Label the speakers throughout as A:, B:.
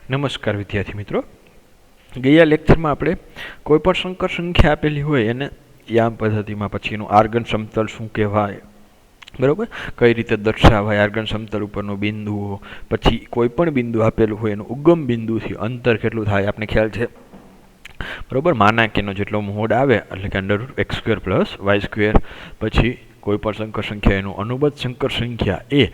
A: નમસ્કાર વિદ્યાર્થી મિત્રો, ગયા લેક્ચરમાં આપણે કોઈ પણ સંકર સંખ્યા આપેલી હોય એને યામ પદ્ધતિમાં પછી એનું આર્ગન સમતલ શું કહેવાય, બરાબર, કઈ રીતે દર્શાવાય, આર્ગન સમતલ ઉપરનો બિંદુઓ, પછી કોઈ પણ બિંદુ આપેલું હોય એનું ઉગમ બિંદુથી અંતર કેટલું થાય આપણે ખ્યાલ છે, બરાબર. માનાંકનો જેટલો મોડ આવે એટલે કે √x² + y², પછી કોઈ પણ સંકર સંખ્યા એનું અનુબદ્ધ સંકર સંખ્યા એ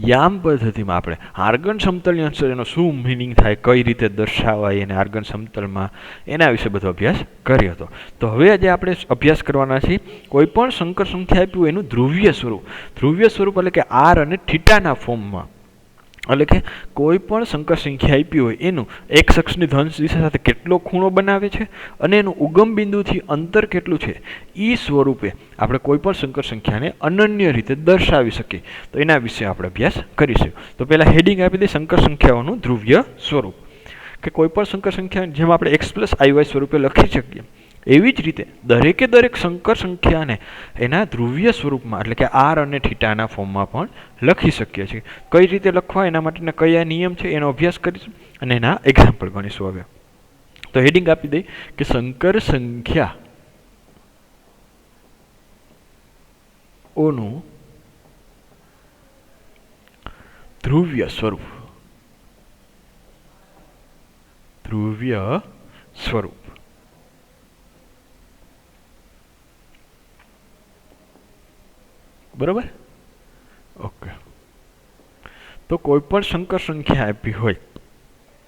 A: યામ પદ્ધતિમાં આપણે આર્ગન સમતલની અંદર એનો શું મિનિંગ થાય, કઈ રીતે દર્શાવાય એને આર્ગન સમતલમાં, એના વિશે બધો અભ્યાસ કર્યો હતો. તો હવે આજે આપણે અભ્યાસ કરવાના છીએ કોઈ પણ સંકર સંખ્યા આપ્યું એનું ધ્રુવીય સ્વરૂપ. ધ્રુવીય સ્વરૂપ એટલે કે આર અને થીટાના ફોર્મમાં, એટલે કે કોઈ પણ સંકર સંખ્યા આપી હોય એનું એક્સ અક્ષની ધન દિશા સાથે કેટલો ખૂણો બનાવે છે અને એનું ઉગમ બિંદુથી અંતર કેટલું છે, એ સ્વરૂપે આપણે કોઈ પણ સંકર સંખ્યાને અનન્ય રીતે દર્શાવી શકીએ. તો એના વિશે આપણે અભ્યાસ કરીશું. તો પહેલાં હેડિંગ આપી દઈએ સંકર સંખ્યાઓનું ધ્રુવીય સ્વરૂપ, કે કોઈ પણ સંકર સંખ્યા જેમ આપણે x + iy સ્વરૂપે લખી શકીએ, એવી જ રીતે દરેકે દરેક સંકર સંખ્યાને એના ધ્રુવીય સ્વરૂપમાં એટલે કે આર અને થીટાના ફોર્મમાં પણ લખી શકીએ છીએ. કઈ રીતે લખવા, એના માટેના કયા નિયમ છે એનો અભ્યાસ કરીશું અને એના એક્ઝામ્પલ ગણીશું. હવે તો હેડિંગ આપી દઈ કે સંકર સંખ્યા ઓનું ધ્રુવીય સ્વરૂપ. ધ્રુવીય સ્વરૂપ, બરોબર. ઓકે, તો કોઈ પણ સંકર સંખ્યા આપી હોય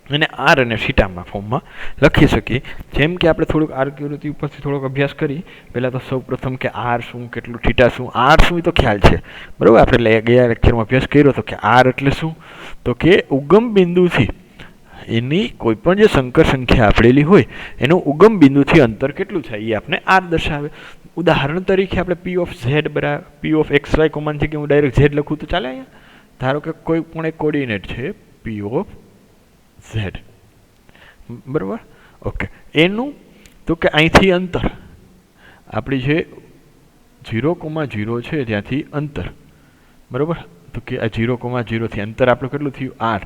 A: અને આર અને થીટામાં ફોર્મમાં લખી શકીએ. જેમ કે આપણે થોડુંક આકૃતિ ઉપરથી થોડોક અભ્યાસ કરી. પહેલાં તો સૌ પ્રથમ કે આર શું, કેટલું થીટા શું. આર શું એ તો ખ્યાલ છે, બરાબર. આપણે ગયા લેક્ચરમાં અભ્યાસ કર્યો હતો કે આર એટલે શું, તો કે ઉગમ બિંદુથી એની કોઈ પણ જે સંકર સંખ્યા આપેલી હોય એનું ઉગમ બિંદુથી અંતર કેટલું થાય એ આપણે આર દર્શાવે. ઉદાહરણ તરીકે આપણે p(z) બરાબર p(x, y) કોમન છે કે હું ડાયરેક્ટ z લખું તો ચાલે. અહીંયા ધારો કે કોઈ પણ એક કોર્ડિનેટ છે p(z), બરાબર. ઓકે, એનું તો કે અહીંથી અંતર આપણી જે 0,0 છે ત્યાંથી અંતર, બરાબર. તો કે આ 0,0થી અંતર આપણું કેટલું થયું, આર.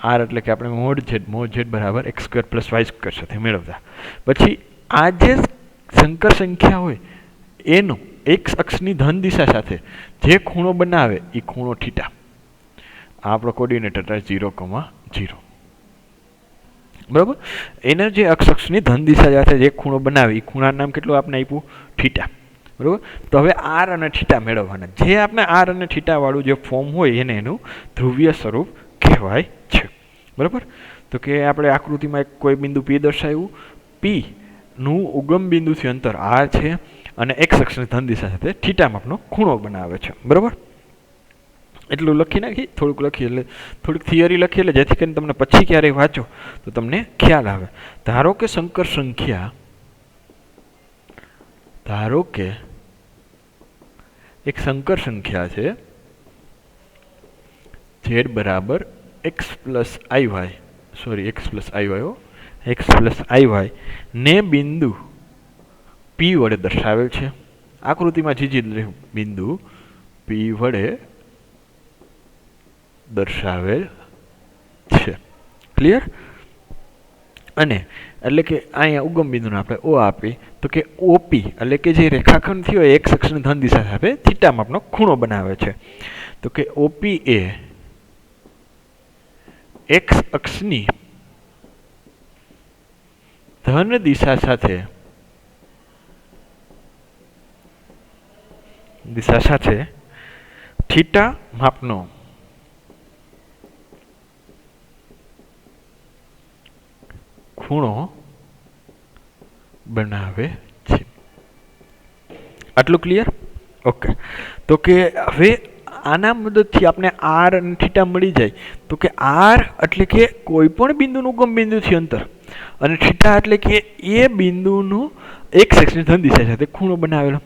A: આર એટલે કે આપણે મોડ z બરાબર x² + y² સાથે મેળવતા. પછી આ જે સંકર સંખ્યા હોય એનું એક્સ અક્ષની ધન દિશા સાથે જે ખૂણો બનાવે એ ખૂણો થીટા. આ આપણો કોર્ડિનેટ એટલે 0,0, બરાબર. એને જે અક્ષની ધન દિશા સાથે જે ખૂણો બનાવે એ ખૂણાનું નામ કેટલું આપણે આપ્યું, થીટા, બરાબર. તો હવે આર અને થીટા મેળવવાના. જે આપણે આર અને થીટા વાળું જે ફોર્મ હોય એને એનું ધ્રુવીય સ્વરૂપ કહેવાય છે, બરાબર. તો કે આપણે આકૃતિમાં કોઈ બિંદુ P દર્શાવ્યું, P નું ઉગમ બિંદુથી અંતર આર છે અને એક્સ અક્ષની ધન દિશા સાથે થીટા માપનો ખૂણો બનાવે છે, બરાબર. એટલું લખી નાખી, થોડુંક લખી એટલે થોડીક થિયરી લખી એટલે જેથી કરીને તમને પછી ક્યારેય વાંચો તો તમને ખ્યાલ આવે. ધારો કે સંકર સંખ્યા, ધારો કે એક સંકર સંખ્યા છે z બરાબર x + iy, sorry x + iy, x + iy ને બિંદુ P વડે દર્શાવેલ છે. આકૃતિમાં જે બિંદુ P વડે દર્શાવેલ છે, ક્લિયર. અને એટલે કે અહીંયા ઉગમ બિંદુને આપણે O આપી તો કે OP એટલે કે જે રેખાખંડ થયો એ એક્સ અક્ષની ધન દિશા સાથે થીટા માપનો ખૂણો બનાવે છે. તો કે OP એ એક્સ અક્ષની ધન દિશા સાથે થીટા માપનો ખૂણો બનાવે છે. આટલું ક્લિયર? ઓકે, તો કે હવે આના મદદથી આપણે આર અને થીટા મળી જાય. તો કે આર એટલે કે કોઈ પણ બિંદુનું ઉગમ બિંદુથી અંતર અને થીટા એટલે કે એ બિંદુનું એક્સ અક્ષની ધન દિશા સાથે ખૂણો બનાવેલો.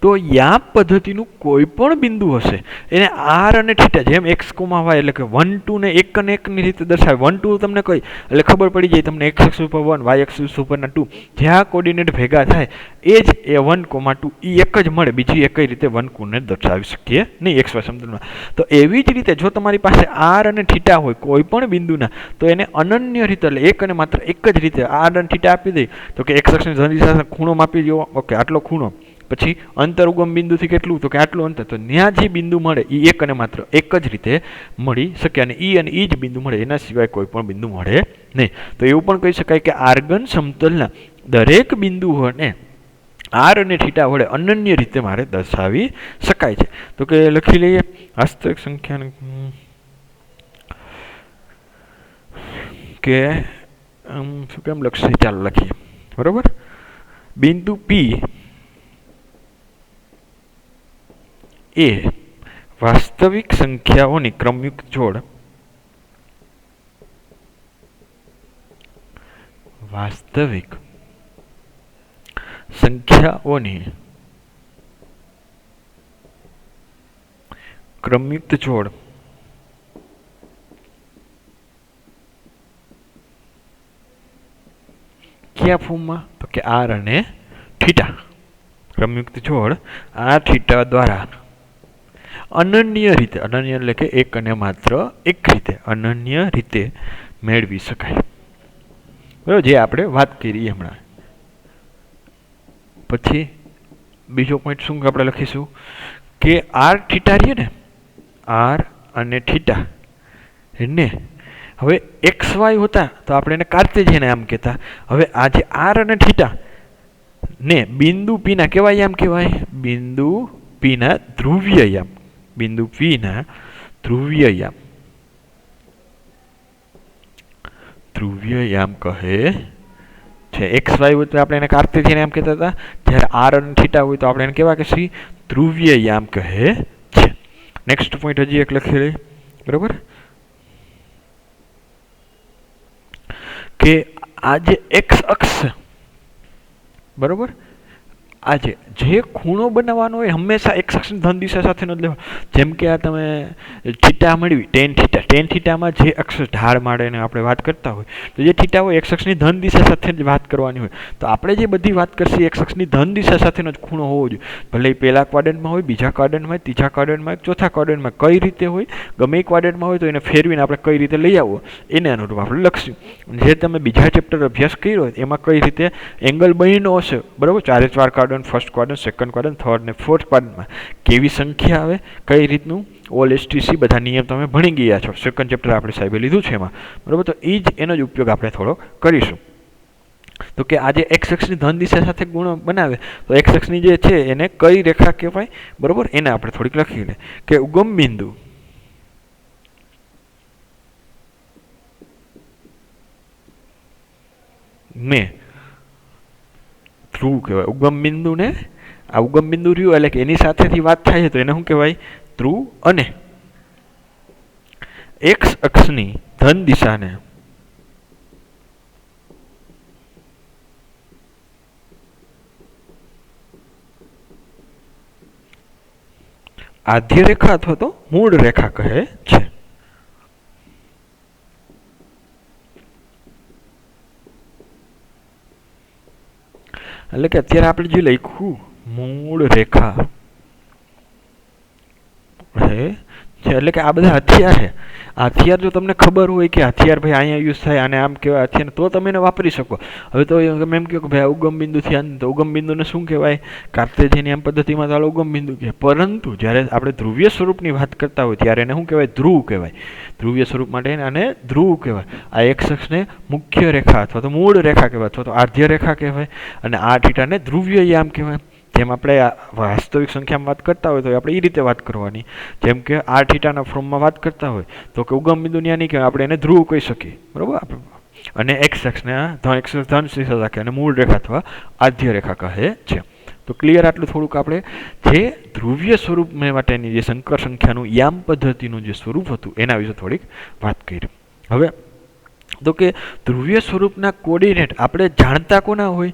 A: તો યામ પદ્ધતિનું કોઈ પણ બિંદુ હશે એને આર અને થીટા, જેમ એક્સ કોમા વાય એટલે કે 1 2 ને 1 અને 1 ની રીતે દર્શાવે. 1 2 તમને કહી એટલે ખબર પડી જાય તમને એક્સ એક્સ ઉપર 1 વાય એક્સ ઉપરના 2, જ્યાં કોર્ડિનેટ ભેગા થાય એ જ એ 1, 2 એ એક જ મળે, બીજી એક રીતે 1 કોર્ડિનેટ દર્શાવી શકીએ નહીં એક્સ વાય સમતલમાં. તો એવી જ રીતે જો તમારી પાસે આર અને થીટા હોય કોઈ પણ બિંદુના, તો એને અનન્ય રીતે એટલે એક અને માત્ર એક જ રીતે આર અને થીટા આપી દઈ તો કે એક્સ અક્ષની ધન દિશા ખૂણો માપી દો, ઓકે આટલો ખૂણો, પછી અંતર ઉગમ બિંદુથી કેટલું તો કે આટલું અંતર, તો ત્યાં જે બિંદુ મળે એ એક અને માત્ર એક જ રીતે મળી શકે અને એ જ બિંદુ મળે, એના સિવાય કોઈ પણ બિંદુ મળે નહીં. તો એવું પણ કહી શકાય કે આર્ગન સમતલના દરેક બિંદુઓને આર અને થીટા વડે અનન્ય રીતે મારે દર્શાવી શકાય છે. તો કે લખી લઈએ વાસ્તવિક સંખ્યાને કે શું કેમ લખશે, ચાલો લખીએ. બરોબર, બિંદુ પી એ વાસ્તવિક સંખ્યાઓની ક્રમયુક્ત જોડ, વાસ્તવિક સંખ્યાઓની ક્રમયુક્ત જોડ કયા ફોર્મમાં, તો કે આર અને થીટા, ક્રમયુક્ત જોડ આર થીટા દ્વારા અનન્ય રીતે, અનન્ય એટલે કે એક અને માત્ર એક રીતે અનન્ય રીતે મેળવી શકાય. બરાબર, જે આપણે વાત કરી હમણાં. પછી બીજો પોઈન્ટ શું આપણે લખીશું કે આર થીટા રહીએ ને, આર અને થીટા ને હવે એક્સ વાય હોતા તો આપણે એને કાર્ટેશિયન આમ કહેતા. હવે આ જે આર અને થીટા ને બિંદુ પી ના કેવાય યામ કહેવાય, બિંદુ પી ના ધ્રુવીય યામ, બિંદુ પી ના ધ્રુવીય યામ, ધ્રુવીય યામ કહે છે. એક્સ વાય હોય તો આપણે એને કાર્ટેશિયન યામ કહેતા હતા, જ્યારે આર અને થીટા હોય તો આપણે એને કેવા કહેશી, ધ્રુવીય યામ કહે છે. નેક્સ્ટ પોઈન્ટ હજી એક લખી લઈએ. બરોબર, કે આ જે એક્સ અક્ષ, બરોબર, આજે જે ખૂણો બનાવવાનો હોય હંમેશા એક્સ અક્ષની ધન દિશા સાથે જ લેવા. જેમ કે આ તમે થીટા મેળવી ટેન થીટા, ટેન થીટામાં જે અક્ષ ઢાળ માળેને આપણે વાત કરતા હોય તો જે થીટા હોય એક્સ અક્ષની ધન દિશા સાથે જ વાત કરવાની હોય. તો આપણે જે બધી વાત કરશી એક્સ અક્ષની ધન દિશા સાથેનો જ ખૂણો હોવો જોઈએ. ભલે એ પહેલા ક્વાડ્રન્ટમાં હોય, બીજા ક્વાડ્રન્ટમાં હોય, ત્રીજા ક્વાડ્રન્ટમાં હોય, ચોથા ક્વાડ્રન્ટમાં કઈ રીતે હોય, ગમે એ ક્વાડ્રન્ટમાં હોય તો એને ફેરવીને આપણે કઈ રીતે લઈ આવવો એને અનુરૂપ આપણે લખશું. જે તમે બીજા ચેપ્ટર અભ્યાસ કર્યો હોય એમાં કઈ રીતે એંગલ બન્યો હશે, બરાબર, 4 quadrant, first quadrant, second quadrant, third ને ફોર્થ ક્વાડ્રન્ટમાં કેવી સંખ્યા આવે, કઈ રીતનું ઓલ એસટીસી બધા નિયમ તમે ભણી ગયા છો, સેકન્ડ ચેપ્ટર આપણે સાહેબે લીધું છે એમાં. બરાબર, તો એ જ એનો જ ઉપયોગ આપણે થોડો કરીશું. તો કે આજે એક્સ અક્ષની ધન દિશા સાથે ગુણ બનાવે તો એક્સ અક્ષની જે છે એને કઈ રેખા કહેવાય, બરાબર, એને આપણે થોડીક લખી લે કે ઉગમ બિંદુ ને ધ્રુવ કહેવાય. ઉગમ બિંદુ ને આ ઉગમ બિંદુ રહ્યું એટલે કે એની સાથેથી વાત થાય તો એને શું કહેવાય, ધ્રુવ, અને એક્સ અક્ષની ધન દિશાને આદ્ય રેખા અથવા તો મૂળ રેખા કહે છે. એટલે કે અત્યારે આપણે જે લખ્યું મૂળ રેખા હે છે, એટલે કે આ બધા હથિયાર છે. આ હથિયાર જો તમને ખબર હોય કે હથિયાર ભાઈ અહીંયા યુઝ થાય અને આમ કહેવાય હથિયાર, તો તમે એને વાપરી શકો. હવે તો તમે એમ કહો કે ભાઈ ઉગમ બિંદુથી તો ઉગમ બિંદુને શું કહેવાય, કાર્ટેશિયન આમ પદ્ધતિમાં ચાલો ઉગમ બિંદુ કહેવાય. પરંતુ જ્યારે આપણે ધ્રુવીય સ્વરૂપની વાત કરતા હોય ત્યારે એને શું કહેવાય, ધ્રુવ કહેવાય. ધ્રુવીય સ્વરૂપ માટે આને ધ્રુવ કહેવાય. આ એક્સ અક્ષને મુખ્ય રેખા અથવા તો મૂળ રેખા કહેવાય અથવા તો આદ્ય રેખા કહેવાય, અને આ થીટાને ધ્રુવીય યામ કહેવાય. જેમ આપણે વાસ્તવિક સંખ્યામાં વાત કરતા હોય તો આપણે એ રીતે વાત કરવાની. જેમ કે આર થીટાના ફોર્મમાં વાત કરતા હોય તો કે ઉગમ બિંદુ ત્યાં નહીં કહેવાય, આપણે એને ધ્રુવ કહી શકીએ, બરાબર. અને એક્સ અક્ષને ધન દિશા રાખે અને મૂળ રેખા અથવા આદ્ય રેખા કહે છે. તો ક્લિયર, આટલું થોડુંક આપણે જે ધ્રુવીય સ્વરૂપ માટેની જે સંકર સંખ્યાનું યામ પદ્ધતિનું જે સ્વરૂપ હતું એના વિશે થોડીક વાત કરી. હવે તો કે ધ્રુવીય સ્વરૂપના કોર્ડિનેટ આપણે જાણતા કોના હોય,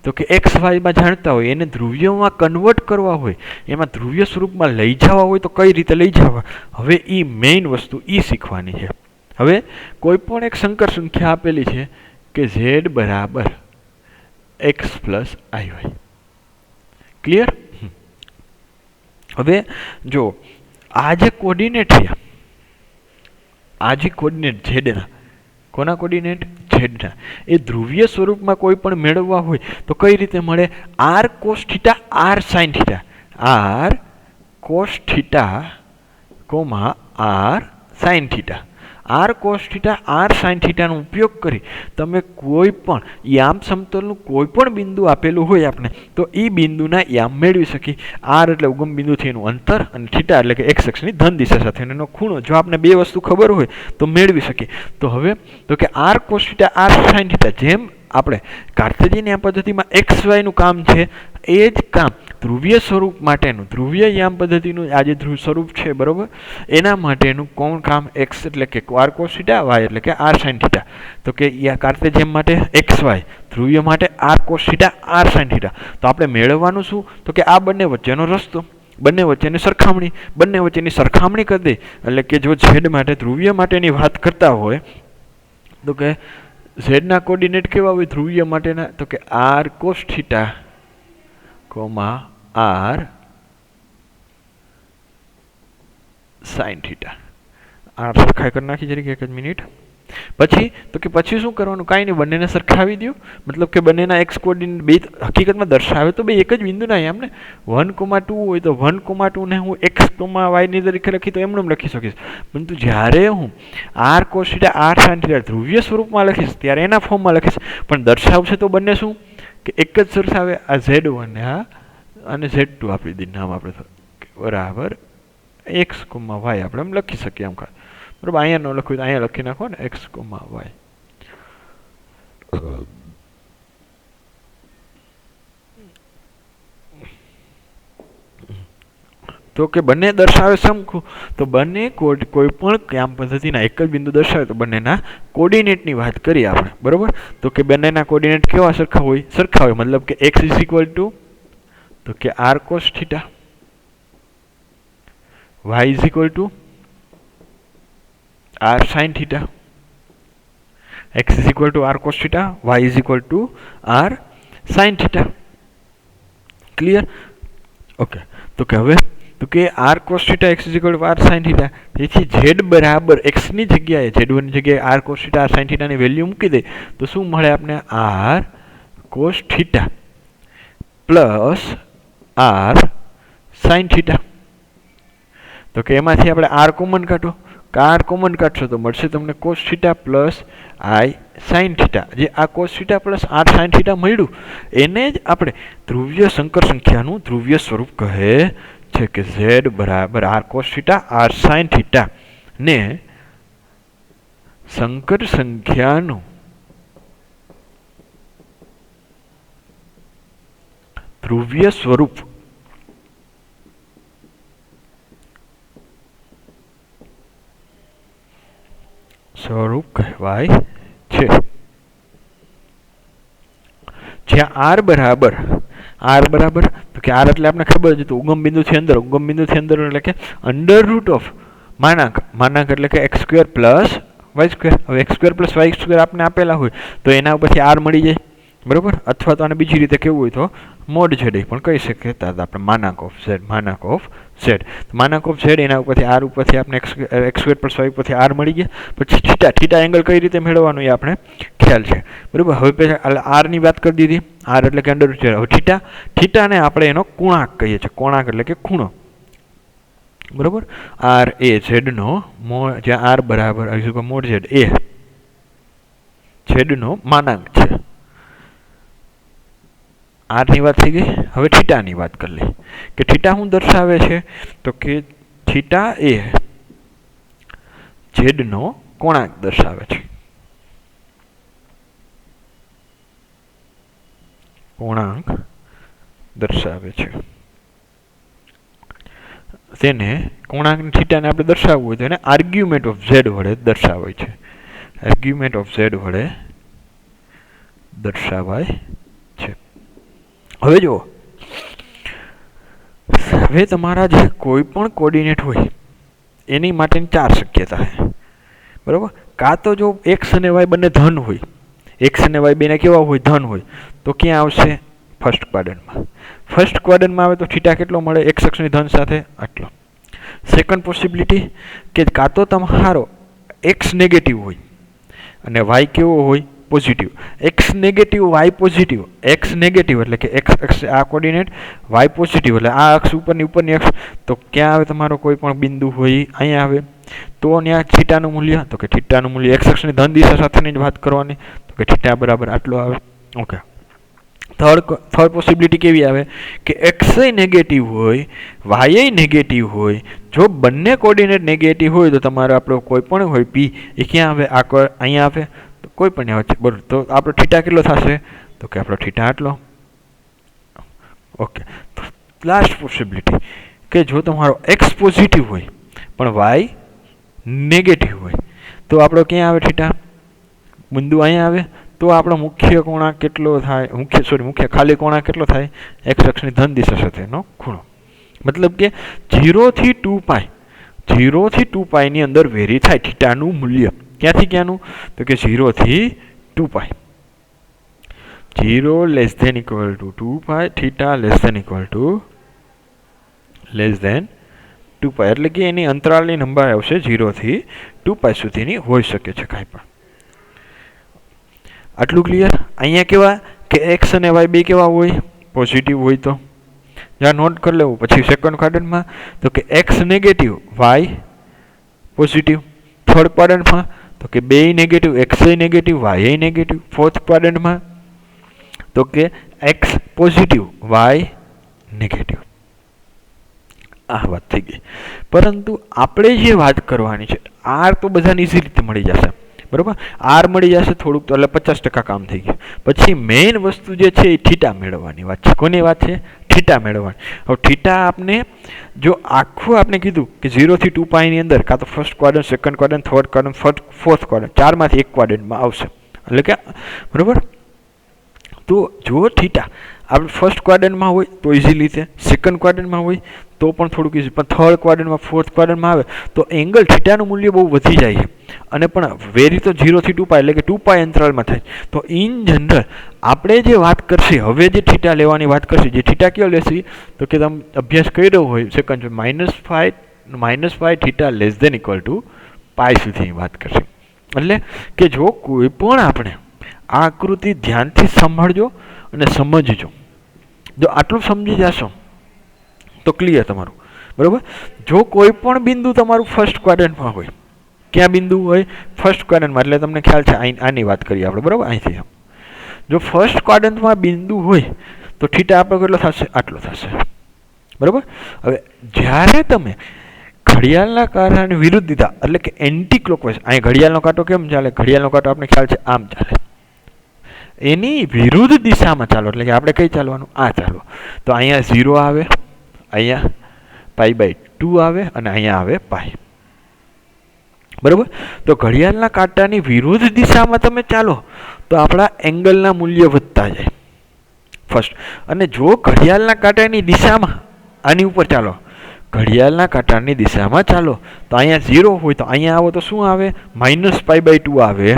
A: તો કે એક્સ વાયમાં જાણતા હોય એને ધ્રુવીયમાં કન્વર્ટ કરવા હોય, એમાં ધ્રુવીય સ્વરૂપમાં લઈ જવા હોય તો કઈ રીતે લઈ જવા, હવે એ મેઇન વસ્તુ એ શીખવાની છે. હવે કોઈ પણ એક સંકર સંખ્યા આપેલી છે કે ઝેડ બરાબર એક્સ પ્લસ આઈ વાય. ક્લિયર? હવે જો આ જે કોર્ડિનેટ છે, આ જે કોર્ડિનેટ ઝેડના, કોના કોર્ડિનેટ? ઝેડના, એ ધ્રુવીય સ્વરૂપમાં કોઈ પણ મેળવવા હોય તો કઈ રીતે મળે? R cos theta R sine theta, R cos theta comma R sine theta, R cos theta R sine થીટાનો ઉપયોગ કરી તમે કોઈ પણ યામ સમતલનું કોઈ પણ બિંદુ આપેલું હોય આપણે તો એ બિંદુના યામ મેળવી શકીએ. આર એટલે ઉગમ બિંદુથી એનું અંતર અને થીટા એટલે કે એક્સ અક્ષની ધન દિશા સાથે એનો ખૂણો. જો આપણે બે વસ્તુ ખબર હોય તો મેળવી શકીએ. તો હવે તો કે R cos theta R sine theta, જેમ આપણે કાર્ટેશિયન યામ પદ્ધતિમાં એક્સ વાયનું કામ છે એ જ કામ ધ્રુવીય સ્વરૂપ માટેનું, ધ્રુવીય યામ પદ્ધતિનું આ જે ધ્રુવ સ્વરૂપ છે બરોબર, એના માટેનું કોણ કામ? એક્સ એટલે કે આર કોસ થીટા, વાય એટલે કે આર સાઇન થીટા. તો કે કાર્ટેશિયન માટે એક્સ વાય, ધ્રુવીય માટે r cos theta R sine theta. તો આપણે મેળવવાનું શું? તો કે આ બંને વચ્ચેનો રસ્તો, બંને વચ્ચેની સરખામણી, બંને વચ્ચેની સરખામણી કરી દે એટલે કે જો ઝેડ માટે ધ્રુવીય માટેની વાત કરતા હોય તો કે ઝેડના કોર્ડિનેટ કેવા હોય ધ્રુવીય માટેના? તો કે R cos theta comma R sine theta. R સરખાઈ કરી નાખી જરીક એક જ મિનિટ. પછી તો કે પછી શું કરવાનું? કાંઈ નહીં, બંનેને સરખાવી દો. મતલબ કે બંનેના એક્સ કોર્ડિનેટ બે હકીકતમાં દર્શાવે તો બે એક જ બિંદુના યામ ને. 1,2 હોય તો 1,2 ને હું એક્સ વાયની તરીકે લખી તો એમણે લખી શકીશ. પરંતુ જ્યારે હું r cos theta R sine theta ધ્રુવીય સ્વરૂપમાં લખીશ ત્યારે એના ફોર્મમાં લખીશ, પણ દર્શાવશે તો બંને શું કે એક જ દર્શાવે. આ Z1 ને આ અને Z2 આપી દઈએ નામ આપણે બરાબર એક્સ કોમા વાય આપણે એમ લખી શકીએ એમ. બરાબર, અહીંયા ન લખવું તો અહીંયા લખી નાખો ને એક્સ કોમા વાય. તો કે બંને દર્શાવે સમખું, તો બંને કોઈ પણ યામ પદ્ધતિના એક જ બિંદુ દર્શાવે તો બંનેના કોર્ડિનેટની વાત કરીએ આપણે બરોબર. તો કે બંનેના કોર્ડિનેટ કેવા સરખા હોય? સરખા હોય, મતલબ કે એક્સ ઇઝ ઇક્વલ ટુ તો કે R cos theta, Y is equal to R sine theta, X is equal to R cos theta, Y is equal to R sine theta. Clear? Okay. તો કે હવે તો કે R cos theta X is equal to R sine theta, તેથી Z બરાબર એક્સની જગ્યાએ Z1 ની જગ્યાએ R cos theta R sine થીટાની વેલ્યુ મૂકી દે તો શું મળે આપણે? R cos theta plus r sine theta. તો કે એમાંથી આપણે આર કોમન કાઢો, આર કોમન કાઢશો તો મળશે તમને cos theta plus i sine theta. જે આ cos theta plus r sine theta મળ્યું એને જ આપણે ધ્રુવીય સંકર સંખ્યાનું ધ્રુવીય સ્વરૂપ કહે છે કે Z બરાબર r cos theta R sine theta ને સંકર સંખ્યાનું ધ્રુવીય સ્વરૂપ કહેવાય છે. જ્યાં આર બરાબર તો કે આર એટલે આપણે ખબર છે તો ઉગમ બિંદુથી અંદર, ઉગમ બિંદુથી અંદર એટલે કે અંડર રૂટ ઓફ માનાંક એટલે કે X square plus Y square. હવે X square plus Y square આપણે આપેલા હોય તો એના ઉપરથી આર મળી જાય બરોબર. અથવા તો આને બીજી રીતે કેવું હોય તો મોડ ઝેડ પણ કહી શકીએ આપણે માનાંક ઓફ ઝેડ એના ઉપરથી આર ઉપરથી આપણે એક્સ સ્ક્વેર પ્લસ વાય ઉપરથી આર મળી ગયા. પછી થીટા એંગલ કઈ રીતે મેળવવાનું એ આપણે ખ્યાલ છે બરાબર. હવે પહેલાં આરની વાત કરી દીધી, આર એટલે કે અંડર રૂટ. હવે થીટાને આપણે એનો કોણાંક કહીએ છીએ, કોણાંક એટલે કે ખૂણો બરોબર. આર એ ઝેડનો જ્યાં આર બરાબર મોડ ઝેડ એ ઝેડનો માનાંક છે. આરની વાત થઈ ગઈ. હવે થીટાની વાત કરી લઈએ કે થીટા શું દર્શાવે છે તો કે થીટા એ ઝેડનો કોણાંક દર્શાવે છે. કોણાંક દર્શાવે છે. તેને કોણાંક થીટાને આપણે દર્શાવવું હોય તો એને આર્ગ્યુમેન્ટ ઓફ ઝેડ વડે દર્શાવાય છે. આર્ગ્યુમેન્ટ ઓફ ઝેડ વડે દર્શાવાય છે. હવે જુઓ, હવે તમારા જે કોઈ પણ કોર્ડિનેટ હોય એની માટેની 4 શક્યતા છે, બરાબર. કાં તો જો એક્સ અને વાય બંને ધન હોય, એક્સ અને વાય બેને કેવા હોય, ધન હોય, તો ક્યાં આવશે? ફર્સ્ટ ક્વાડ્રન્ટમાં. ફર્સ્ટ ક્વાડ્રન્ટમાં આવે તો થીટા કેટલો મળે? એક્સ અક્ષની ધન સાથે આટલો. સેકન્ડ પોસિબિલિટી કે કાં તો તમારો એક્સ નેગેટિવ હોય અને વાય કેવો હોય? Positive. X negative Y positive. X negative એટલે કે એક્સ અક્ષ આ કોર્ડિનેટ, વાય પોઝિટિવ એટલે આ અક્ષ ઉપરની અક્ષ. તો ક્યાં આવે તમારો કોઈ પણ બિંદુ હોય? અહીંયા આવે. તો ત્યાં થીટાનું મૂલ્ય, તો કે થીટાનું મૂલ્ય એક્સ અક્ષની ધન દિશા સાથેની જ વાત કરવાની, તો કે થીટા બરાબર આટલો આવે. ઓકે. થર્ડ પોસિબિલિટી કેવી આવે કે એક્સ નેગેટિવ હોય, વાય નેગેટિવ હોય. જો બંને કોર્ડિનેટ નેગેટિવ હોય તો તમારે આપણો કોઈ પણ હોય પી એ ક્યાં આવે? અહીંયા આવે. તો કોઈ પણ આવે છે, બરાબર. તો આપણો થીટા કેટલો થશે? તો કે આપણો થીટા આટલો. ઓકે. લાસ્ટ પોસિબિલિટી કે જો તમારો એક્સ પોઝિટિવ હોય પણ વાય નેગેટિવ હોય તો આપણો ક્યાં આવે થીટા? બિંદુ અહીંયા આવે. તો આપણો મુખ્ય કોણાંક કેટલો થાય? મુખ્ય ખાલી કોણાંક કેટલો થાય? એક્સ અક્ષની ધન દિશા સાથેનો ખૂણો. મતલબ કે 0 થી 2π, 0 થી 2π ની અંદર વેરી થાય થીટાનું મૂલ્ય. ક્યાંથી ક્યાંનું? તો કે 0 થી 2π. 0 less than equal to 2π, theta less than equal to 2π. એટલે કે એની અંતરાલની લંબાઈ આવશે 0 થી 2π સુધીની હોઈ શકે છે કાંઈ પણ. આટલું ક્લિયર? અહીંયા કેવા કે એક્સ અને વાય બે કેવા હોય? પોઝિટિવ હોય. તો જ્યાં નોટ કરી લેવું. પછી સેકન્ડ ક્વાડ્રન્ટમાં તો કે X negative, Y positive. Third ક્વાડ્રન્ટમાં તો કે બે negative, X negative, Y negative. Fourth ક્વાડ્રન્ટમાં તો કે એક્સ પોઝિટિવ, વાય નેગેટિવ. આ વાત થઈ ગઈ. પરંતુ આપણે જે વાત કરવાની છે, આર તો બધાને ઇઝી રીતે મળી જશે, બરાબર. આર મળી જશે થોડુંક, તો એટલે 50% કામ થઈ ગયું. પછી મેઇન વસ્તુ જે છે એ થીટા મેળવવાની વાત છે. કોની વાત છે? થીટા મેળવવાની. હવે થીટા આપને જો આખું આપણે કીધું કે 0 થી 2π ની અંદર કાં તો first quadrant, second quadrant, third quadrant, fourth quadrant, 4માંથી એક ક્વાડ્રન્ટમાં આવશે. એટલે કે બરાબર. તો જો થીટા આપણે ફર્સ્ટ ક્વાડ્રન્ટમાં હોય તો ઇઝીલી છે, સેકન્ડ ક્વાડ્રન્ટમાં હોય તો પણ થોડુંક ઇઝી, પણ થર્ડ ક્વાડ્રન્ટમાં, ફોર્થ ક્વાડ્રન્ટમાં આવે તો એંગલ થીટાનું મૂલ્ય બહુ વધી જાય છે. અને પણ વેરી તો 0 થી 2π એટલે કે 2π અંતરાલમાં થાય. તો ઇન જનરલ આપણે જે વાત કરશે, હવે જે થીટા લેવાની વાત કરશે, જે થીટા કયો લેશે તો કે તમે અભ્યાસ કર્યો હોય second -5 theta less than equal to π સુધીની વાત કરશે. એટલે કે જો કોઈ પણ આપણે આ આકૃતિ ધ્યાનથી સાંભળજો અને સમજજો. જો આટલું સમજી જશો તો ક્લિયર તમારું, બરાબર. જો કોઈ પણ બિંદુ તમારું ફર્સ્ટ ક્વાડ્રન્ટમાં હોય, ક્યાં બિંદુ હોય? ફર્સ્ટ ક્વાડ્રન્ટમાં. એટલે તમને ખ્યાલ છે આની વાત કરીએ આપણે, બરાબર. અહીંથી જો ફર્સ્ટ ક્વાડ્રન્ટમાં બિંદુ હોય તો થીટા આપણો કેટલો થશે? આટલો થશે, બરાબર. હવે જ્યારે તમે ઘડિયાળના કાંટાની વિરુદ્ધ દિશા એટલે કે એન્ટી ક્લોકવાઇઝ, અહીં ઘડિયાળનો કાંટો કેમ ચાલે? ઘડિયાળનો કાંટો આપણે ખ્યાલ છે આમ ચાલે. એની વિરુદ્ધ દિશામાં ચાલો, એટલે કે આપણે કઈ ચાલવાનું? આ ચાલો. તો અહીંયા 0 આવે, અહીંયા π/2 આવે અને અહીંયા આવે π, બરાબર. તો ઘડિયાળના કાંટાની વિરુદ્ધ દિશામાં તમે ચાલો તો આપણા એંગલના મૂલ્ય વધતા જાય ફર્સ્ટ. અને જો ઘડિયાળના કાંટાની દિશામાં આની ઉપર ચાલો, ઘડિયાળના કાંટાની દિશામાં ચાલો તો અહીંયા 0 હોય તો અહીંયા આવો તો શું આવે? -π/2 આવે.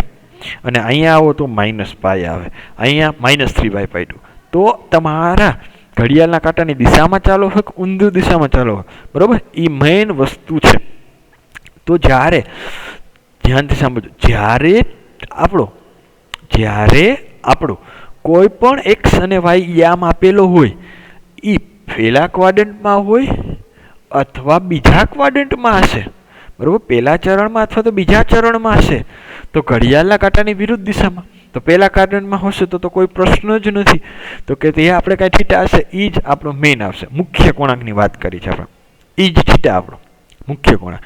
A: અને અહીંયા આવો તો -π આવે, અહીંયા -3π/2. તો તમારા ઘડિયાળના કાંટાની દિશામાં ચાલો હોય કે ઊંધી દિશામાં ચાલો હોય, બરાબર. એ મેઇન વસ્તુ છે. તો જ્યારે ધ્યાનથી સાંભળજો, જ્યારે આપણો કોઈ પણ એક્સ અને વાય યામ આપેલો હોય એ પહેલા ક્વાડ્રન્ટમાં હોય અથવા બીજા ક્વાડ્રન્ટમાં હશે, બરાબર. પહેલા ચરણમાં અથવા તો બીજા ચરણમાં હશે તો ઘડિયાળના કાંટાની વિરુદ્ધ દિશામાં. તો પહેલા ક્વાડ્રન્ટમાં હશે તો કોઈ પ્રશ્ન જ નથી. તો કે તે આપણે કાંઈ થીટા હશે એ જ આપણો મેઇન આવશે. મુખ્ય કોણાંકની વાત કરી છે આપણે, એ જ થીટા આપણો મુખ્ય કોણાંક.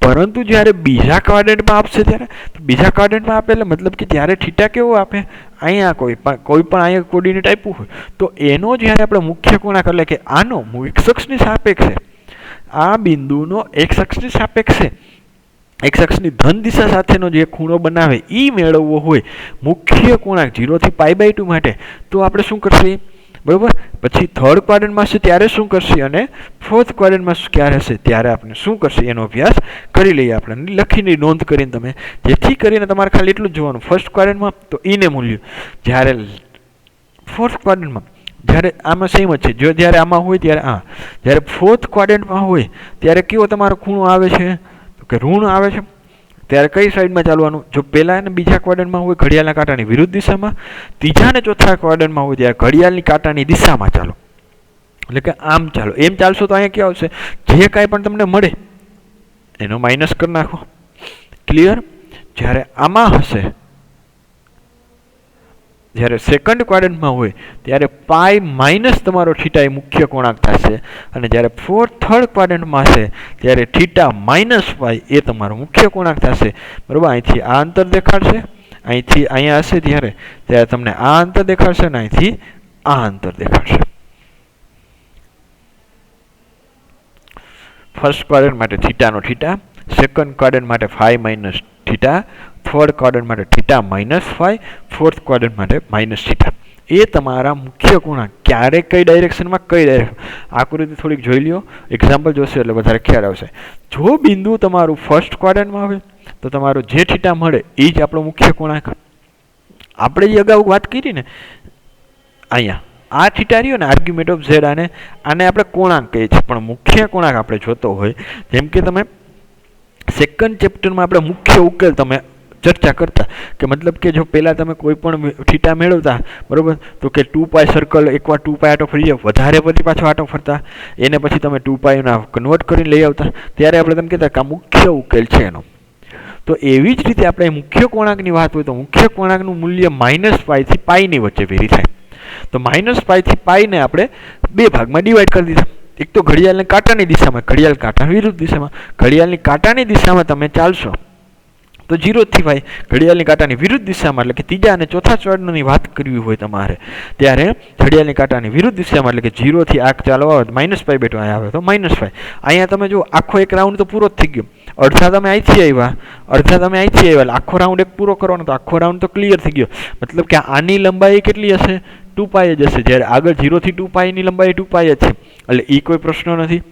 A: પરંતુ જ્યારે બીજા ક્વાડ્રન્ટમાં આપશે ત્યારે તો બીજા ક્વાડ્રન્ટમાં આપે એટલે મતલબ કે જ્યારે થીટા કેવો આપે? અહીંયા કોઈ પણ અહીંયા કોર્ડિનેટ આપ્યું હોય તો એનો જ્યારે આપણે મુખ્ય કોણાંક એટલે કે આનો એક્સ અક્ષની સાપેક્ષે, આ બિંદુનો એક્સ અક્ષની સાપેક્ષે એક્સ અક્ષની ધન દિશા સાથેનો જે ખૂણો બનાવે એ મેળવવો હોય મુખ્ય કોણાંક 0 થી π/2 માટે, તો આપણે શું કરશે? બરોબર. પછી થર્ડ ક્વાડ્રન્ટમાં છે ત્યારે શું કરશે અને ફોર્થ ક્વાડ્રન્ટમાં ક્યારે હશે ત્યારે આપણે શું કરશે એનો અભ્યાસ કરી લઈએ આપણે, લખીને નોંધ કરીને તમે, જેથી કરીને તમારે ખાલી એટલું જ જોવાનું ફર્સ્ટ ક્વાડ્રન્ટમાં તો ઈને મૂલ્ય, જ્યારે ફોર્થ ક્વાડ્રન્ટમાં જ્યારે આમાં સેમ જ છે, જો જ્યારે આમાં હોય ત્યારે આ, જ્યારે ફોર્થ ક્વાડ્રન્ટમાં હોય ત્યારે કેવો તમારો ખૂણો આવે છે તો કે ઋણ આવે છે, ત્યારે કઈ સાઈડમાં ચાલવાનું, જો પહેલા અને બીજા ક્વાડ્રન્ટમાં હોય ઘડિયાળના કાંટાની વિરુદ્ધ દિશામાં, ત્રીજા અને ચોથા ક્વાડ્રન્ટમાં હોય ત્યારે ઘડિયાળની કાંટાની દિશામાં ચાલો, એટલે કે આમ ચાલો. એમ ચાલશો તો અહીંયા ક્યાં આવશે, જે કાંઈ પણ તમને મળે એનો માઇનસ કરી નાખો. ક્લિયર. જ્યારે આમાં હશે, જ્યારે સેકન્ડ ક્વાડ્રન્ટમાં હોય ત્યારે પાઈ માઇનસ તમારો થીટા એ મુખ્ય કોણાંક થશે, અને જ્યારે થર્ડ ક્વાડ્રન્ટમાં હશે ત્યારે થીટા માઇનસ પાઈ એ તમારો મુખ્ય કોણાંક થશે. બરાબર. અહીંથી આ અંતર દેખાડશે, અહીંથી અહીંયા હશે ત્યારે તમને આ અંતર દેખાડશે અને અહીંથી આ અંતર દેખાડશે. ફર્સ્ટ ક્વાડ્રન્ટ માટે થીટાનો થીટા, સેકન્ડ ક્વાડ્રન્ટ માટે phi minus theta, third quadrant માટે theta minus phi, fourth quadrant માટે માઇનસ થીટા. એ તમારા મુખ્ય કોણાંક ક્યારે કઈ ડાયરેક્શનમાં કઈ ડાયરેક્શન, આકૃતિ થોડીક જોઈ લ્યો, એક્ઝામ્પલ જોશે એટલે વધારે ખ્યાલ આવશે. જો બિંદુ તમારું ફર્સ્ટ ક્વાડ્રન્ટમાં આવે તો તમારો જે થીટા મળે એ જ આપણો મુખ્ય કોણાંક. આપણે જે અગાઉ વાત કરી ને અહીંયા આ થીટા રહ્યો ને આર્ગ્યુમેન્ટ ઓફ ઝેડ, આને આપણે કોણાંક કહીએ છીએ, પણ મુખ્ય કોણાંક આપણે જોતો હોય, જેમ કે તમે સેકન્ડ ચેપ્ટરમાં આપણે મુખ્ય ઉકેલ તમે ચર્ચા કરતા કે મતલબ કે જો પહેલાં તમે કોઈ પણ થીટા મેળવતા, બરાબર, તો કે 2π સર્કલ એકવાર 2π આટો ફરી જાય, વધારે પછી પાછો આટો ફરતા, એને પછી તમે 2πના કન્વર્ટ કરીને લઈ આવતા, ત્યારે આપણે તમે કહેતા કે આ મુખ્ય ઉકેલ છે એનો. તો એવી જ રીતે આપણે મુખ્ય કોણાંકની વાત હોય તો મુખ્ય કોણાંકનું મૂલ્ય -π થી πની વચ્ચે વેરી થાય. તો -π થી πને આપણે બે ભાગમાં ડિવાઈડ કરી દીધા. એક તો ઘડિયાળની કાંટાની દિશામાં, ઘડિયાળ કાંટાની વિરુદ્ધ દિશામાં. ઘડિયાળની કાંટાની દિશામાં તમે ચાલશો તો 0 થી π, ઘડિયાળની કાંટાની વિરુદ્ધ દિશામાં એટલે કે ત્રીજા અને ચોથા ચોરણની વાત કરવી હોય તમારે ત્યારે ઘડિયાળની કાંટાની વિરુદ્ધ દિશામાં એટલે કે 0 થી આગ ચાલવા હોય -π બેઠો અહીંયા આવે તો -π. અહીંયા તમે જો આખો એક રાઉન્ડ તો પૂરો જ થઈ ગયો, અડધા તમે અહીંથી આવ્યા, અડધા તમે અહીંથી આવ્યા, એટલે આખો રાઉન્ડ એક પૂરો કરવાનો તો આખો રાઉન્ડ તો ક્લિયર થઈ ગયો. મતલબ કે આની લંબાઈ કેટલી હશે, 2π જ હશે, જ્યારે આગળ 0 થી 2πની લંબાઈ 2π જ છે, એટલે એ કોઈ પ્રશ્ન નથી.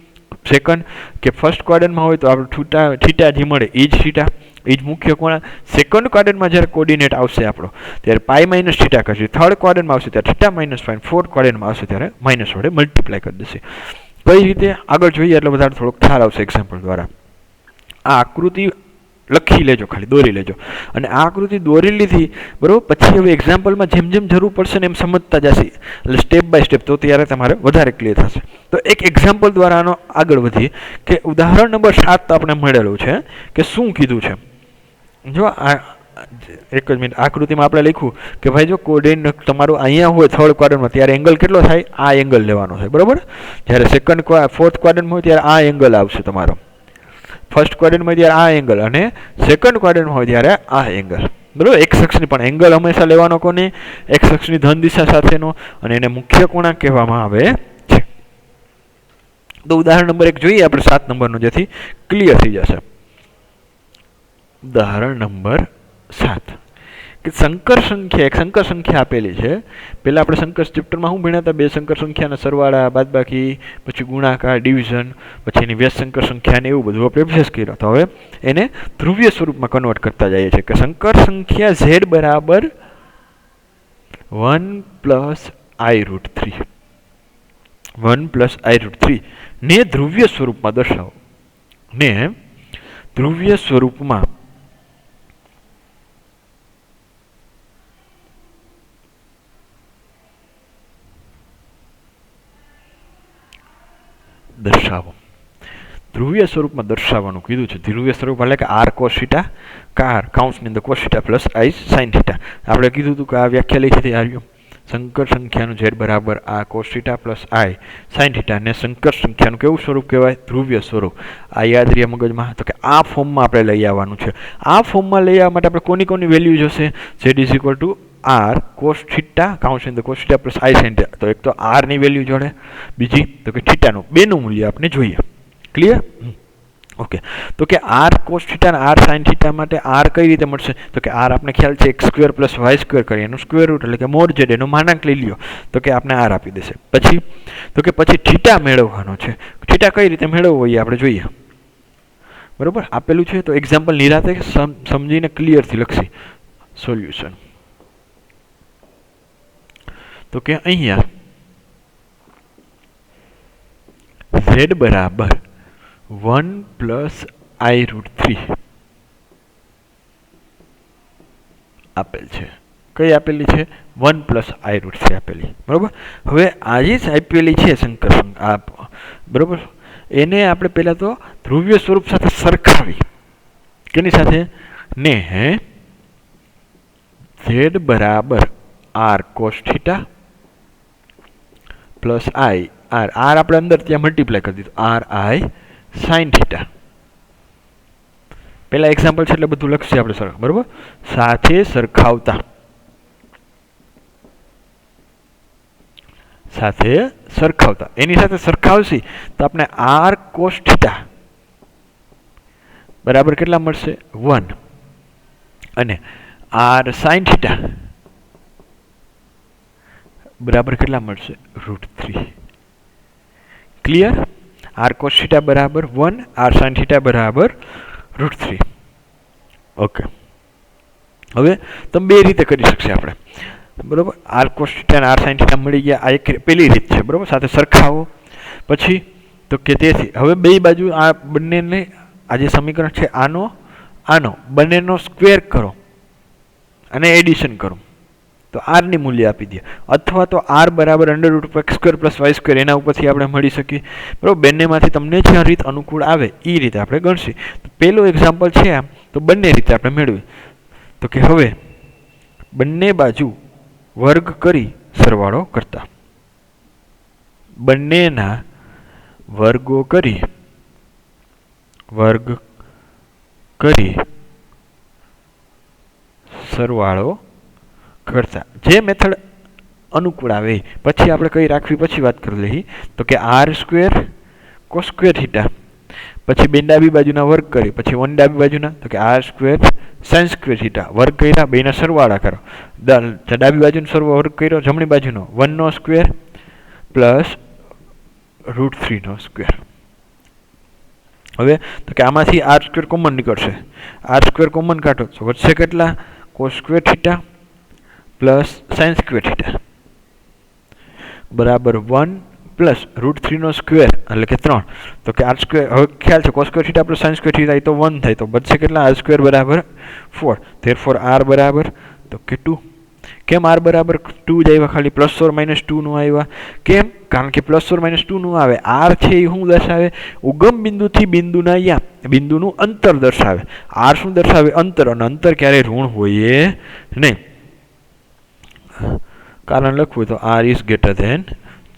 A: સેકન્ડ કે ફર્સ્ટ ક્વાડ્રન્ટમાં હોય તો આપણે થીટા જે મળે એ જ થીટા, એ જ મુખ્ય કોણાંક. સેકન્ડ ક્વાડ્રન્ટમાં જ્યારે કોર્ડિનેટ આવશે આપણો ત્યારે પાઈ માઇનસ થીટા કરશે, થર્ડ ક્વાડ્રન્ટમાં આવશે ત્યારે થીટા માઇનસ પાઈ, ફોર્થ ક્વાડ્રન્ટમાં આવશે ત્યારે માઇનસ વડે મલ્ટીપ્લાય કરી દેશે. કઈ રીતે આગળ જોઈએ એટલે વધારે થોડોક ખ્યાલ આવશે એક્ઝામ્પલ દ્વારા. આ આકૃતિ લખી લેજો, ખાલી દોરી લેજો, અને આ આકૃતિ દોરી લીધી, બરાબર. પછી હવે એક્ઝામ્પલમાં જેમ જેમ જરૂર પડશે ને એમ સમજતા જશે, એટલે સ્ટેપ બાય સ્ટેપ, તો ત્યારે તમારે વધારે ક્લિયર થશે. તો એક એક્ઝામ્પલ દ્વારા આનો આગળ વધીએ કે ઉદાહરણ નંબર 7 આપણે મળેલું છે કે શું કીધું છે. જો આ એક જ મિનિટ, આકૃતિમાં આપણે લખ્યું કે ભાઈ જો કોર્ડિનેટ તમારું અહીંયા હોય થર્ડ ક્વાડ્રન્ટમાં ત્યારે એંગલ કેટલો થાય, આ એંગલ લેવાનો થાય, બરાબર. જ્યારે ફોર્થ ક્વાડ્રન્ટમાં હોય ત્યારે આ એંગલ આવશે તમારો, ફર્સ્ટ ક્વાડ્રન્ટમાં ત્યારે આ એંગલ, અને સેકન્ડ ક્વાડ્રન્ટમાં હોય ત્યારે આ એંગલ, બરાબર. એક્સ અક્ષની પણ એંગલ હંમેશા લેવાનો કોને, એક્સ અક્ષની ધન દિશા સાથેનો, અને એને મુખ્ય કોણાંક કહેવામાં આવે છે. તો ઉદાહરણ નંબર 1 જોઈએ આપણે 7 નંબરનો, જેથી ક્લિયર થઈ જશે. ઉદાહરણ નંબર 7 કે સંકર સંખ્યા આપેલી છે. પહેલાં આપણે સંકર ચેપ્ટરમાં શું ભણ્યા હતા, બે સંકર સંખ્યાના સરવાળા, બાદબાકી, પછી ગુણાકાર, ડિવિઝન, પછી એની વ્યસ્ત સંકર સંખ્યાને એવું બધું આપણે અભ્યાસ કર્યો. તો હવે એને ધ્રુવીય સ્વરૂપમાં કન્વર્ટ કરતા જઈએ છીએ કે સંકર સંખ્યા z બરાબર 1 + i√3, 1 + i√3 ને ધ્રુવીય સ્વરૂપમાં દર્શાવો, ને ધ્રુવીય સ્વરૂપમાં દર્શાવો. ધ્રુવીય સ્વરૂપમાં દર્શાવવાનું કીધું છે. ધ્રુવીય સ્વરૂપ એટલે કે r cos θ, કાર કાઉન્સની અંદર cos θ પ્લસ i sin θ. આપણે કીધું હતું કે આ વ્યાખ્યા લખી આવ્યું સંકર સંખ્યાનું z બરાબર આ cos θ પ્લસ i sin θ, ને સંકર સંખ્યાનું કેવું સ્વરૂપ કહેવાય, ધ્રુવીય સ્વરૂપ. આ યાદ રહ્યા મગજમાં. તો કે આ ફોર્મમાં આપણે લઈ આવવાનું છે. આ ફોર્મમાં લઈ આવવા માટે આપણે કોની કોની વેલ્યુ જોશે, z = r cos θ કાઉન્સ in the cos θ plus i sin θ. તો એક તો r ની વેલ્યુ જોડે, બીજી તો કે થીટાનું, બેનું મૂલ્ય આપણે જોઈએ. ક્લિયર. ઓકે, તો કે આર કોસ થીટા અને આર સાઇન થીટા માટે આર કઈ રીતે મળશે? તો કે આર આપણે ખ્યાલ છે x square plus Y square કરીએ એનું સ્ક્વેર રૂટ એટલે કે મોડ z એનો માનાંક લઈ લ્યો તો કે આપણે આર આપી દેશે. પછી તો કે પછી થીટા મેળવવાનો છે. થીટા કઈ રીતે મેળવવો એ આપણે જોઈએ. બરોબર, આપેલું છે તો એક્ઝામ્પલ નિરાતે સમજીને ક્લિયરથી લખશી સોલ્યુશન. તો કે અહીંયા z બરાબર 1 પ્લસ આઈ રૂટ 3 આપેલ છે. કઈ આપેલી છે? 1 પ્લસ આઈ રૂટ 3 આપેલી. બરોબર, હવે આજે જ આપેલી છે શંકર બરોબર, એને આપણે પહેલા તો ધ્રુવીય સ્વરૂપ સાથે સરખાવી. કેની સાથે? ને z બરાબર r cos theta plus i r આપણે અંદર ત્યાં મલ્ટીપ્લાય કરી દીધું આર આઈ સાઇન થીટા. પેલા એક્ઝામ્પલ છે એટલે બધું લખશે આપણે સર. બરોબર, સાથે સરખાવતા એની સાથે સરખાવશી તો આપણે આર કોસ થીટા બરાબર કેટલા મળશે? 1 અને આર સાઇન થીટા બરાબર કેટલા મળશે? Root 3. Clear? R cos theta બરાબર 1, આર સાઇન થીટા બરાબર રૂટ 3. ઓકે, હવે તમે બે રીતે કરી શકશે આપણે. બરોબર, આર કોસ થીટા અને આર સાઇન થીટા મળી ગયા, આ એક પેલી રીત છે. બરોબર, સાથે સરખાવો. પછી તો કે તેથી હવે બે બાજુ આ બંનેને આ જે સમીકરણ છે આનો બંનેનો સ્ક્વેર કરો અને એડિશન કરો તો આર ની મૂલ્ય આપી દે, અથવા તો આર બરાબર √ x square plus Y square એના ઉપરથી આપણે મળી શકીએ. બરાબર, બંનેમાંથી તમને જે રીત અનુકૂળ આવે એ રીતે આપણે ગણશી. પહેલું એક્ઝામ્પલ છે આમ, તો બંને રીતે આપણે મેળવી. તો કે હવે બંને બાજુ વર્ગ કરી સરવાળો કરતા, બંનેના વર્ગો કરી સરવાળો કરતા જે મેથડ અનુકૂળ આવે. પછી આપણે કઈ રાખવી પછી વાત કરી લઈએ. તો કે r square cos square theta પછી બે ડાબી બાજુના વર્ગ કરી પછી 1 ડાબી બાજુના તો કે r square sine square theta વર્ગ કર્યા, બેના સરવાળા કરો. ડાબી બાજુનો વર્ગ કર્યો, જમણી બાજુનો 1 નો સ્ક્વેર પ્લસ રૂટ 3 નો સ્ક્વેર. હવે તો કે આમાંથી આર સ્ક્વેર કોમન નીકળશે. આર સ્ક્વેર કોમન કાઢો તો વધશે કેટલા? Cos square theta plus sine square theta બરાબર 1 પ્લસ રૂટ 3 નો સ્ક્વેર એટલે કે 3. તો કે આર સ્ક્વેર હવે ખ્યાલ છે cos square theta plus sine square theta એ તો 1 થાય તો બચશે કેટલા? આર સ્ક્વેર બરાબર 4. ધેરફોર આર બરાબર તો કે 2. કેમ આર બરાબર 2 જ આવ્યા? ખાલી પ્લસ ઓર માઇનસ 2 નું આવ્યા. કેમ? કારણ કે પ્લસ ઓર માઇનસ 2 નું આવે. આર છે એ શું દર્શાવે? ઉગમ બિંદુથી બિંદુના બિંદુનું અંતર દર્શાવે. આર શું દર્શાવે? અંતર, અને અંતર ક્યારેય ઋણ હોય નહીં. કારણ લખવું તો આર ઇઝ ગ્રેટર ધેન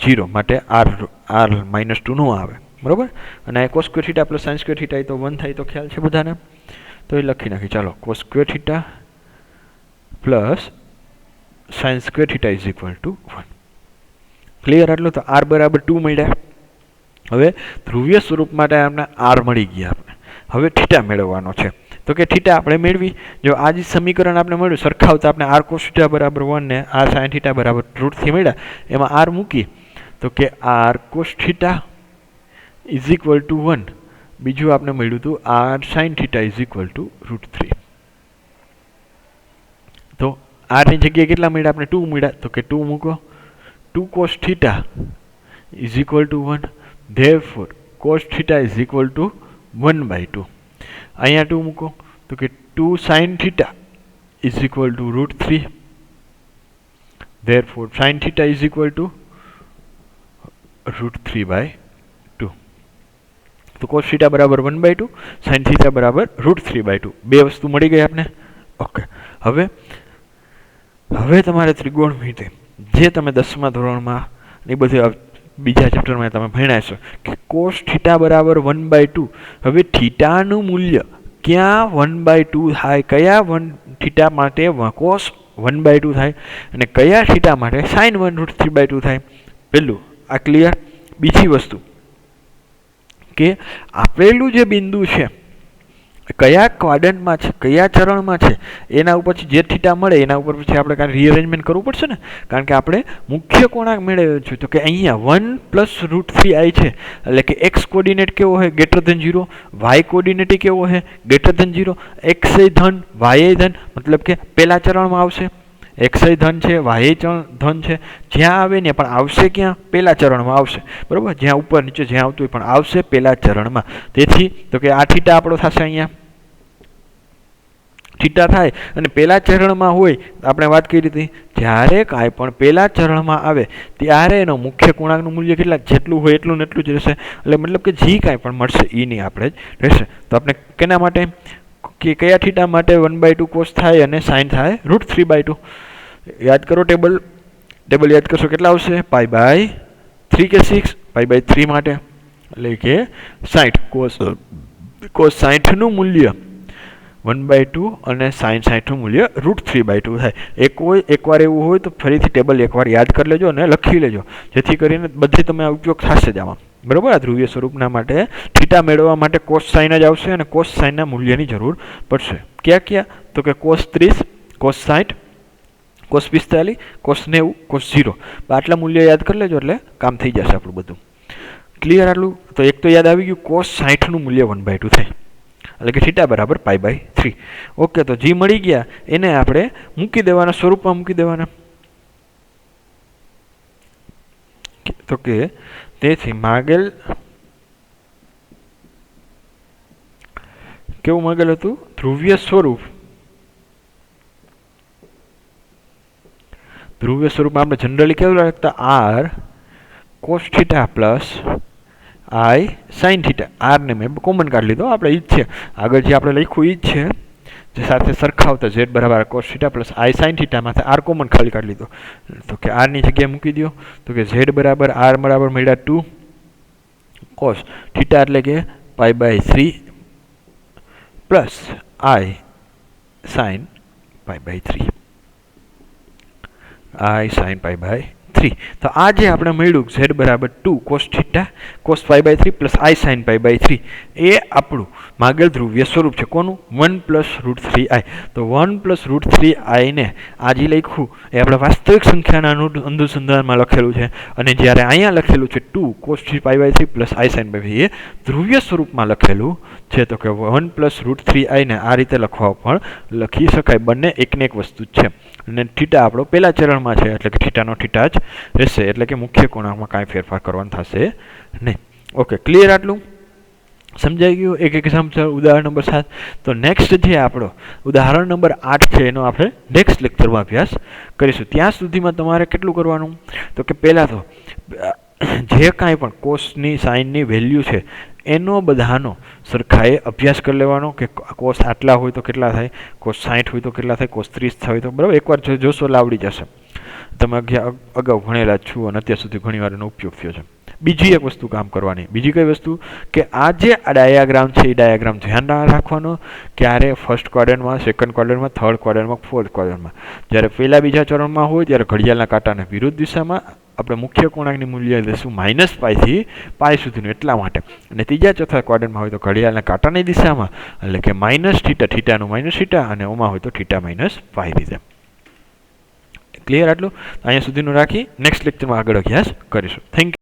A: 0 માટે આર માઇનસ 2 નું આવે. બરોબર, અને cos square theta plus sine square theta એ તો 1 થાય તો ખ્યાલ છે બધાને. તો એ લખી નાખી. ચાલો, cos square theta plus sine square theta is equal to 1. Clear? આટલું તો આર બરાબર 2 મળ્યા. હવે ધ્રુવીય સ્વરૂપ માટે આપણે આર મળી ગયા. આપણે હવે થીટા મેળવવાનો છે. તો કે થીટા આપણે મેળવી, જો આ જે સમીકરણ આપણે મળ્યું સરખાવતા આપણે આર કોસ થીટા બરાબર 1 ને આર સાઇન થીટા બરાબર રૂટ 3 મળ્યા, એમાં આર મૂકી તો કે R cos theta is equal to 1. બીજું આપણે મળ્યું હતું r sine theta is equal to root 3. તો આર ની જગ્યાએ કેટલા મળ્યા? આપણે 2 મળ્યા તો કે 2 મૂકો. 2 cos theta is equal to 1. Therefore cos theta is equal to 1/2. અહીંયા 2 મૂકો તો કે 2 sine theta is equal to root 3. Therefore sine theta is equal to root 3/2. તો કોસ થીટા બરાબર 1/2, સાઇન થીટા બરાબર રૂટ 3/2. બે વસ્તુ મળી ગઈ આપણે. ઓકે, હવે તમારે ત્રિકોણમિતિ જે તમે 10મા ધોરણમાં એ બધી બીજા ચેપ્ટરમાં તમે ભણ્યા છો કે કોસ થીટા બરાબર 1/2. હવે થીટાનું મૂલ્ય ક્યાં 1/2 થાય? કયા થીટા માટે કોસ 1/2 થાય અને કયા થીટા માટે સાઇન 1 રૂટ 3/2 થાય? પેલું આ ક્લિયર. બીજી વસ્તુ કે આપેલું જે બિંદુ છે કયા ક્વાડ્રન્ટમાં છે, કયા ચરણમાં છે, એના ઉપર જે થીટા મળે એના ઉપર પછી આપણે કાંઈ રીઅરેન્જમેન્ટ કરવું પડશે ને, કારણ કે આપણે મુખ્ય કોણાંક મેળવ્યો છે. તો કે અહીંયા 1+√3i છે, એટલે કે એક્સ કોર્ડિનેટ કેવો હોય >0, વાય કોર્ડિનેટ કેવો હોય >0, એક્સ ધન વાય ધન, મતલબ કે પહેલા ચરણમાં આવશે, એક્સ ધન છે વાય ધન છે, જ્યાં આવે ને પણ આવશે ક્યાં પહેલા ચરણમાં આવશે, બરોબર, જ્યાં ઉપર નીચે જ્યાં આવતું હોય પણ આવશે પહેલા ચરણમાં. તેથી તો કે આ થીટા આપણો થશે અહીંયા થીટા થાય અને પહેલા ચરણમાં હોય આપણે વાત કરી હતી જ્યારે કાંઈ પણ પહેલા ચરણમાં આવે ત્યારે એનો મુખ્ય કોણાંકનું મૂલ્ય કેટલા જેટલું હોય એટલું ને એટલું જ રહેશે, એટલે મતલબ કે જે કાંઈ પણ મળશે એની આપણે જ રહેશે. તો આપણે કેના માટે કે કયા થીટા માટે 1/2 કોસ થાય અને સાઇન થાય √3/2. યાદ કરો ટેબલ યાદ કરશો કેટલા આવશે π/3 કે 6 π/3 માટે, એટલે કે 60 કોસ 60નું મૂલ્ય 1/2 અને સાઇન 60નું મૂલ્ય √3/2 થાય. એકવાર એવું હોય તો ફરીથી ટેબલ એકવાર યાદ કરી લેજો અને લખી લેજો, જેથી કરીને બધી તમે ઉપયોગ થશે જ આમાં, બરોબર. આ ધ્રુવીય સ્વરૂપના માટે થીટા મેળવવા માટે કોસ સાઇન જ આવશે અને કોસ સાઇનના મૂલ્યની જરૂર પડશે. ક્યાં તો કે cos 30, cos 60, cos 45, cos 90, cos 0, આટલા મૂલ્ય યાદ કરી લેજો એટલે કામ થઈ જશે આપણું બધું. ક્લિયર આટલું? તો એક તો યાદ આવી ગયું કોસ 60નું મૂલ્ય 1/2 થાય, એટલે કે થીટા બરાબર π/3. ઓકે, તો જી મળી ગયા એને આપણે મૂકી દેવાના સ્વરૂપમાં મૂકી દેવાના. તો કે તેથી માગેલ કેવું માગેલ હતું ધ્રુવીય સ્વરૂપ, ધ્રુવીય સ્વરૂપમાં આપણે જનરલી કેવું લખતા r cos theta plus i sin theta. r ને મેં કોમન કાઢી લીધો, આપણે ઈ જ છે આગળ જે આપણે લખ્યું ઈ જ છે, જે સાથે સરખાવતા z બરાબર cos theta plus i sin theta માંથી r કોમન ખાલી કાઢી લીધો. તો કે r ની જગ્યાએ મૂકી દો, તો કે z બરાબર r બરાબર મળ્યા 2 cos થીટા એટલે કે π/3 plus i sin π/3, i sin π/3. તો આ જે આપણે મળ્યું z બરાબર 2 cos theta cos π/3 plus i sin π/3 એ આપણું માગેલ ધ્રુવીય સ્વરૂપ છે. કોનું? 1+√3i. તો 1+√3i ને આ જે લખ્યું એ આપણે વાસ્તવિક સંખ્યાના અનુસંધાનમાં લખેલું છે, અને જ્યારે અહીંયા લખેલું છે 2 cos π/3 પ્લસ i sin π/3 એ ધ્રુવીય સ્વરૂપમાં લખેલું છે. તો કે 1+√3i ને આ રીતે લખવા પણ લખી શકાય, બંને એકને એક વસ્તુ જ છે. અને થીટા આપણો પહેલા ચરણમાં છે એટલે કે થીટાનો થીટા જ રહેશે, એટલે કે મુખ્ય કોણાંકમાં કાંઈ ફેરફાર કરવાનું થશે નહીં. ઓકે, ક્લિયર આટલું? સમજાઈ ગયું? એક એક્ઝામ્પલ ઉદાહરણ નંબર 7. તો નેક્સ્ટ જે આપણો ઉદાહરણ નંબર 8 છે એનો આપણે નેક્સ્ટ લેક્ચરમાં અભ્યાસ કરીશું. ત્યાં સુધીમાં તમારે કેટલું કરવાનું? તો કે પહેલાં તો જે કાંઈ પણ કોસની સાઇનની વેલ્યુ છે એનો બધાનો સરખાએ અભ્યાસ કરી લેવાનો કે કોસ આટલા હોય તો કેટલા થાય, કોસ 60 હોય તો કેટલા થાય, કોસ 30 હોય તો, બરાબર, એકવાર જોશો એટલે આવડી જશે. તમે અગાઉ ભણેલા જ છો અને અત્યાર સુધી ઘણીવાર એનો ઉપયોગ થયો છે. બીજી એક વસ્તુ કામ કરવાની, બીજી કઈ વસ્તુ કે આ જે ડાયાગ્રામ છે એ ડાયાગ્રામ ધ્યાન રાખવાનો ક્યારે ફર્સ્ટ ક્વાડ્રન્ટમાં, સેકન્ડ ક્વાડ્રન્ટમાં, થર્ડ ક્વાડ્રન્ટમાં, ફોર્થ ક્વાડ્રન્ટમાં. જ્યારે પહેલા બીજા ચરણમાં હોય ત્યારે ઘડિયાળના કાંટાને વિરુદ્ધ દિશામાં આપણે મુખ્ય કોણાંકની મૂલ્ય લઈશું -π થી π સુધીનું, એટલા માટે. અને ત્રીજા ચોથા ક્વાડ્રન્ટમાં હોય તો ઘડિયાળના કાંટાની દિશામાં, એટલે કે -θ, થીટાનું -θ, અને ઓમાં હોય તો θ-π રીતે. ક્લિયર આટલું? અહીંયા સુધીનું રાખી નેક્સ્ટ લેક્ચરમાં આગળ અભ્યાસ કરીશું. Thank you.